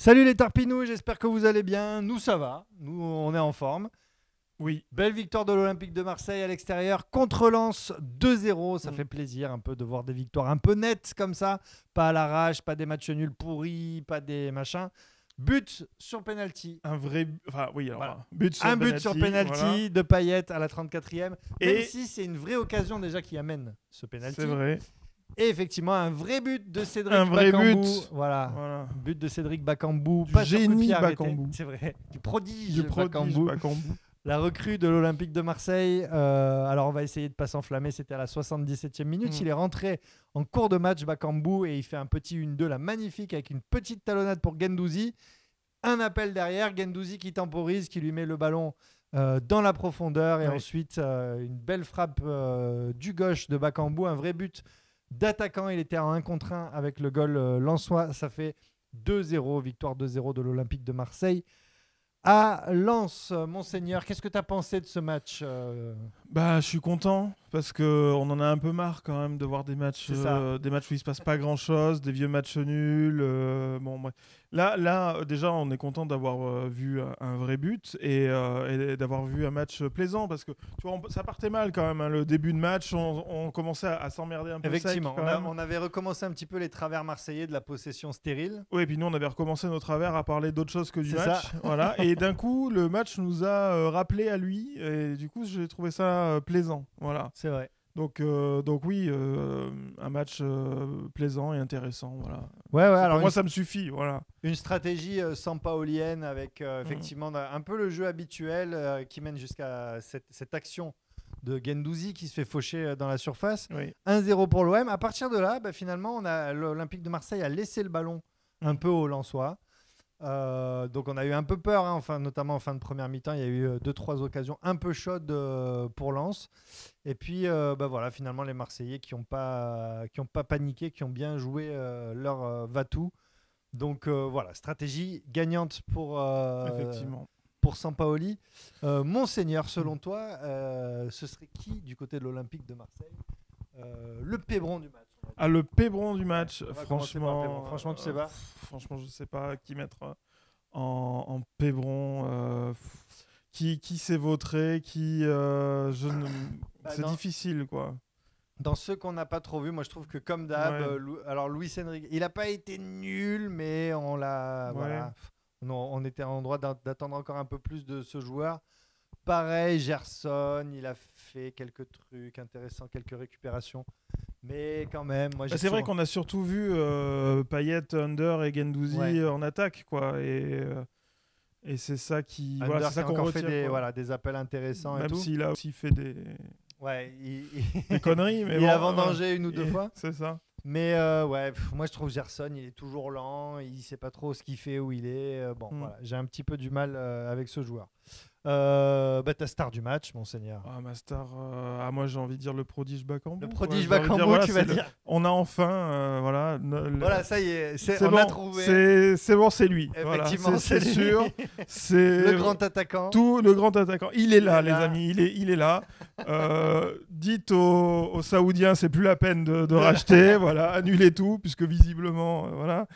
Salut les Tarpinous, j'espère que vous allez bien. Nous, ça va. Nous, on est en forme. Oui. Belle victoire de l'Olympique de Marseille à l'extérieur contre Lens 2-0. Ça fait plaisir un peu de voir des victoires un peu nettes comme ça. Pas à l'arrache, pas des matchs nuls pourris, pas des machins. But sur penalty. Un vrai. Enfin, oui, alors, Voilà. but sur Un penalty. but sur penalty Voilà. de Payet à la 34e. Même Et si c'est une vraie occasion déjà qui amène ce penalty. c'est vrai. Et effectivement, un vrai but de Cédric Un vrai Bakambu. but. Voilà. But de Cédric Bakambu. Du Pas sur coup de génie pied arrêté. Bakambu. C'est vrai. Du prodige, Du prodige Bakambu. Bakambu. La recrue de l'Olympique de Marseille. Alors, on va essayer de ne pas s'enflammer. C'était à la 77e minute. Il est rentré en cours de match, Bakambu, et il fait un petit 1-2, là, magnifique, avec une petite talonnade pour Guendouzi. Un appel derrière. Guendouzi qui temporise, qui lui met le ballon dans la profondeur. Et ensuite, une belle frappe du gauche de Bakambu. Un vrai but d'attaquant. Il était en 1 contre 1 avec le goal lensois. Ça fait 2-0. Victoire 2-0 de l'Olympique de Marseille à Lens. Monseigneur, qu'est-ce que tu as pensé de ce match Bah, je suis content parce qu'on en a un peu marre quand même de voir des matchs où il se passe pas grand-chose, des vieux matchs nuls. Bon, bref. Là, déjà, on est content d'avoir vu un vrai but et d'avoir vu un match plaisant parce que tu vois, ça partait mal quand même. Hein, le début de match, on commençait à s'emmerder un peu. Effectivement, sec, on avait recommencé un petit peu les travers marseillais de la possession stérile. Oui, et puis nous, on avait recommencé nos travers à parler d'autre chose que du match. Ça. Voilà. Et d'un coup, le match nous a rappelé à lui. Et du coup, j'ai trouvé ça plaisant. Voilà. C'est vrai. Donc oui, un match plaisant et intéressant. Voilà. Ouais, alors pour moi, ça me suffit. Voilà. Une stratégie sampaolienne avec effectivement un peu le jeu habituel qui mène jusqu'à cette action de Guendouzi qui se fait faucher dans la surface. Oui. 1-0 pour l'OM. À partir de là, finalement, l'Olympique de Marseille a laissé le ballon un peu aux Lensois. Donc on a eu un peu peur, hein, notamment en fin de première mi-temps. Il y a eu 2-3 occasions un peu chaudes pour Lens. Et puis voilà, finalement, les Marseillais qui n'ont pas paniqué, qui ont bien joué leur va-tout. Donc voilà, stratégie gagnante pour Sampaoli. Monseigneur, selon toi, ce serait qui du côté de l'Olympique de Marseille le pébron du match? Le pébron du match, franchement, tu sais pas. Franchement, je sais pas qui mettre en pébron. Qui s'est vautré, c'est difficile, quoi. Dans ceux qu'on n'a pas trop vus, moi je trouve que comme d'hab, alors Luis Enrique, il n'a pas été nul, mais on l'a, voilà, on était en droit d'attendre encore un peu plus de ce joueur. Pareil, Gerson, il a fait quelques trucs intéressants, quelques récupérations. Mais quand même, moi c'est vrai qu'on a surtout vu Payet, Under et Guendouzi en attaque, quoi. Et c'est ça qui. Under voilà, c'est ça qui qu'on encore retire, fait des appels intéressants. Même et tout. S'il a aussi fait des conneries. Mais il a vendangé une ou deux fois. C'est ça. Mais moi je trouve Gerson, il est toujours lent, il ne sait pas trop ce qu'il fait, où il est. Voilà, j'ai un petit peu du mal avec ce joueur. Ta star du match, Monseigneur. Ma star, moi j'ai envie de dire le prodige Bakambu. Le prodige Bakambu, tu vas dire. On a enfin, voilà. Voilà, ça y est, on a trouvé. C'est bon, c'est lui. Effectivement, voilà, c'est sûr. C'est le grand attaquant. Le grand attaquant. Il est là, les amis. Il est là. Dites aux Saoudiens, c'est plus la peine de racheter. Voilà, annulez tout, puisque visiblement, voilà.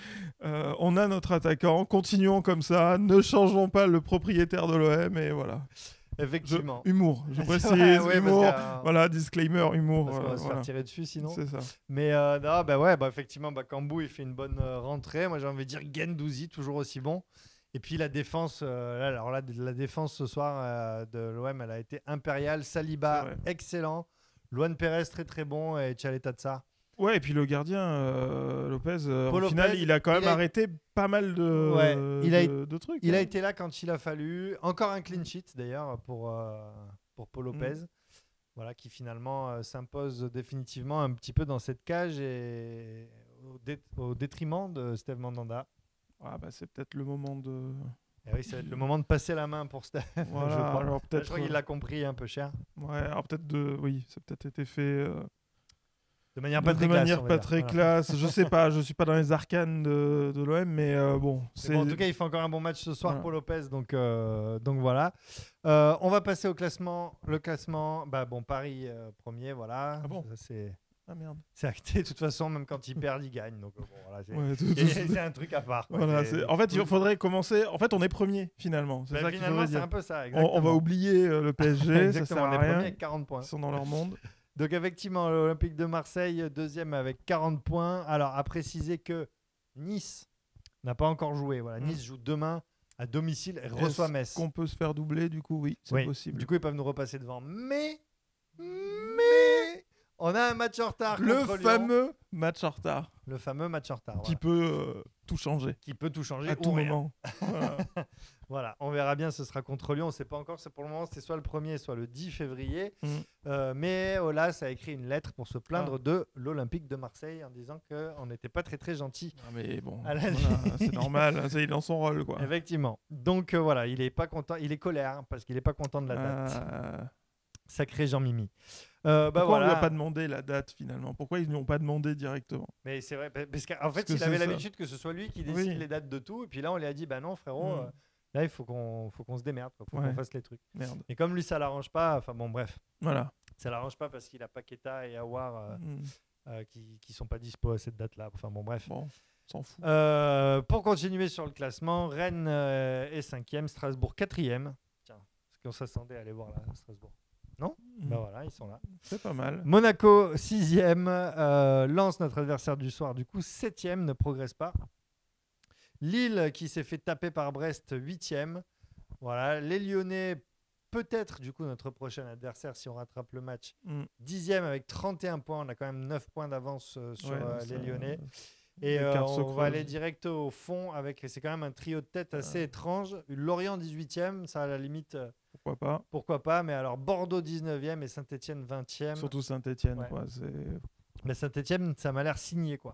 On a notre attaquant. Continuons comme ça. Ne changeons pas le propriétaire de l'OM. Et voilà. Effectivement. Humour, je précise. Humour. Voilà, disclaimer, humour. Parce qu'on va se faire tirer dessus sinon. C'est ça. Mais effectivement, Bakambu, il fait une bonne rentrée. Moi, j'ai envie de dire Guendouzi, toujours aussi bon. Et puis la défense, la défense ce soir de l'OM, elle a été impériale. Saliba, excellent. Luan Pérez, très très bon. Et Tchaleta Tsar. Ouais, et puis le gardien, Lopez, au final, Lopez, il a quand même arrêté pas mal de trucs. Il a été là quand il a fallu. Encore un clean sheet d'ailleurs pour Paul Lopez. Voilà, qui finalement s'impose définitivement un petit peu dans cette cage et au détriment de Steve Mandanda. C'est peut-être le moment de... oui, ça va être le moment de passer la main pour Steve. Voilà, je crois. Alors peut-être, je crois qu'il l'a compris un peu cher. Ouais, alors peut-être ça a peut-être été fait... De manière pas très classe. Je sais pas, je suis pas dans les arcanes de l'OM, mais bon. En tout cas, il fait encore un bon match ce soir pour Lopez, donc voilà. On va passer au classement. Le classement, Paris premier, voilà. Ah bon ça, c'est Ah merde. C'est acté, de toute façon, même quand ils perdent, ils gagnent. Donc, bon, voilà, c'est un truc à part. Voilà, en fait, il faudrait commencer. En fait, on est premier finalement. C'est ça finalement, c'est un peu ça. On va oublier le PSG. Ça sert on à est rien. premier avec 40 points. Ils sont dans leur monde. Donc, effectivement, l'Olympique de Marseille, deuxième avec 40 points. Alors, à préciser que Nice n'a pas encore joué. Voilà, Nice joue demain à domicile et reçoit Metz. Qu'on peut se faire doubler, du coup, oui, c'est possible. Du coup, ils peuvent nous repasser devant. Mais on a un match en retard contre Lyon. Le fameux match en retard. Le fameux match en retard. Qui peut tout changer. Qui peut tout changer à tout moment. Voilà, on verra bien, ce sera contre Lyon. On ne sait pas encore. Pour le moment, c'est soit le 1er, soit le 10 février. Mais Olas a écrit une lettre pour se plaindre de l'Olympique de Marseille en disant qu'on n'était pas très très gentil. Mais bon, c'est normal, il est dans son rôle, quoi. Effectivement. Donc voilà, il est pas content, il est colère parce qu'il n'est pas content de la date. Sacré Jean-Mimi. Pourquoi on ne lui a pas demandé la date finalement? Pourquoi ils ne lui ont pas demandé directement? Mais c'est vrai, parce qu'en fait, il avait l'habitude que ce soit lui qui décide les dates de tout. Et puis là, on lui a dit, bah non, frérot, là, il faut qu'on se démerde. Il faut qu'on fasse les trucs. Merde. Et comme lui, ça l'arrange pas, enfin bon, bref. Voilà. Ça l'arrange pas parce qu'il a Paqueta et Aouar qui sont pas dispo à cette date-là. Enfin bon, bref. Bon, s'en fout. Pour continuer sur le classement, Rennes est 5e, Strasbourg 4e. Tiens, est-ce qu'on s'attendait à aller voir là, Strasbourg? Non? Ben voilà, ils sont là. C'est pas mal. Monaco 6e, Lens, notre adversaire du soir, du coup 7e, ne progresse pas. Lille qui s'est fait taper par Brest 8e. Voilà, les Lyonnais, peut-être du coup notre prochain adversaire si on rattrape le match. 10e avec 31 points, on a quand même 9 points d'avance sur les Lyonnais. Et on va aller direct au fond avec, c'est quand même un trio de tête assez étrange. Lorient 18e, ça à la limite... Pourquoi pas, mais alors Bordeaux 19e et Saint-Etienne 20e. Surtout Saint-Etienne, quoi. Mais Saint-Etienne, ça m'a l'air signé, quoi.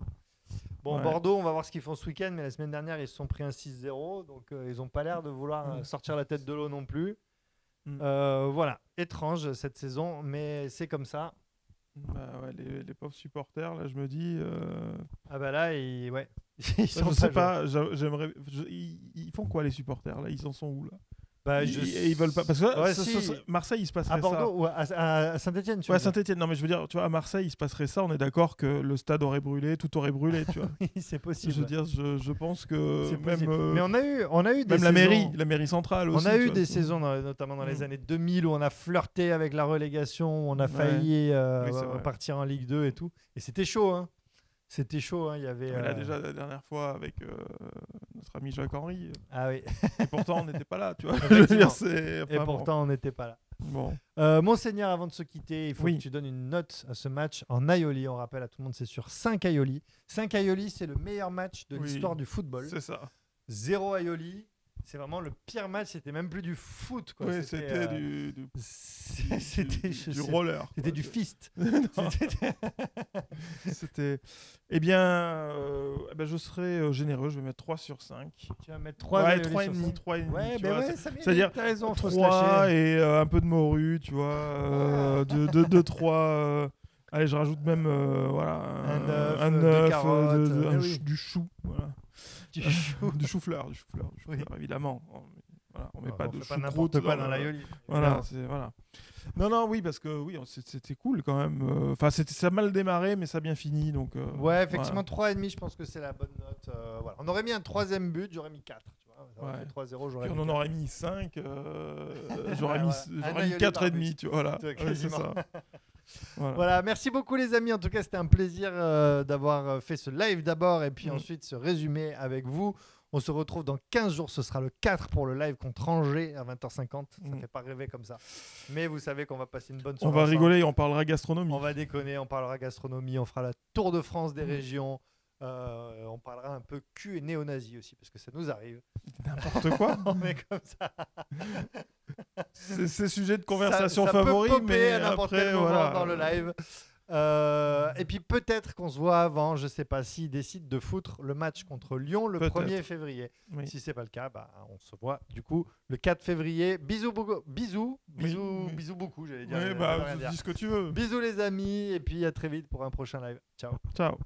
Bon, Bordeaux, on va voir ce qu'ils font ce week-end, mais la semaine dernière, ils se sont pris un 6-0, donc ils n'ont pas l'air de vouloir sortir la tête de l'eau non plus. Voilà, étrange cette saison, mais c'est comme ça. Les pauvres supporters, là, je me dis... Ah bah là, ils sont je sais pas, j'aimerais... Ils font quoi, les supporters, là? Ils en sont où, là? Ils veulent pas parce que Marseille il se passerait à Bordeaux, ça ou à Saint-Etienne à Saint-Etienne. Non mais je veux dire, tu vois, à Marseille il se passerait ça, on est d'accord que le stade aurait brûlé, tout aurait brûlé, tu vois. Oui, c'est possible. Je veux dire, je pense que mais on a eu des même saisons... la mairie centrale aussi. On a eu des saisons notamment dans les années 2000 où on a flirté avec la relégation, où on a failli partir en Ligue 2 et tout, et c'était chaud, hein. C'était chaud, hein. Il y avait. Là, déjà la dernière fois avec notre ami Jacques-Henri. Ah oui. Et pourtant on n'était pas là, tu vois. Pourtant on n'était pas là. Bon. Monseigneur, avant de se quitter, il faut que tu donnes une note à ce match en aioli. On rappelle à tout le monde, c'est sur 5 aioli. 5 aioli, c'est le meilleur match de l'histoire du football. C'est ça. 0 aioli. C'est vraiment le pire match, c'était même plus du foot, quoi. Oui, c'était du roller. C'était du fist. C'était... Eh bien, je serai généreux, je vais mettre 3 sur 5. Tu vas mettre 3 3,5. Ouais, c'est-à-dire 3 et un peu de morue, tu vois. 2-3... allez, je rajoute même un œuf, du chou, voilà. Du chou-fleur, évidemment. Voilà, on met pas de choucroute dans l'aioli. Voilà. Non, oui, parce que c'était cool quand même. Enfin, ça a mal démarré, mais ça a bien fini. Donc, ouais, effectivement, 3,5, je pense que c'est la bonne note. Voilà. On aurait mis un 3e but, j'aurais mis 4. Tu vois, 3-0, j'aurais on en aurait mis 5, j'aurais mis 4,5. Tu vois, voilà. C'est ça. Voilà, merci beaucoup les amis. En tout cas, c'était un plaisir d'avoir fait ce live d'abord et puis ensuite ce résumé avec vous. On se retrouve dans 15 jours. Ce sera le 4 pour le live contre Angers à 20h50. Ça fait pas rêver comme ça. Mais vous savez qu'on va passer une bonne soirée. On va rigoler, on parlera gastronomie. On va déconner, on parlera gastronomie. On fera la Tour de France des régions. On parlera un peu cul et néo-nazi aussi parce que ça nous arrive. N'importe quoi. On est comme ça. C'est sujet de conversation favori, mais à n'importe quel moment dans le live. Et puis peut-être qu'on se voit avant, je sais pas, s'ils décident de foutre le match contre Lyon le 1er février. Oui. Si c'est pas le cas, on se voit du coup le 4 février. Bisous beaucoup, j'allais dire. Oui, dis ce que tu veux. Bisous les amis, et puis à très vite pour un prochain live. Ciao. Ciao.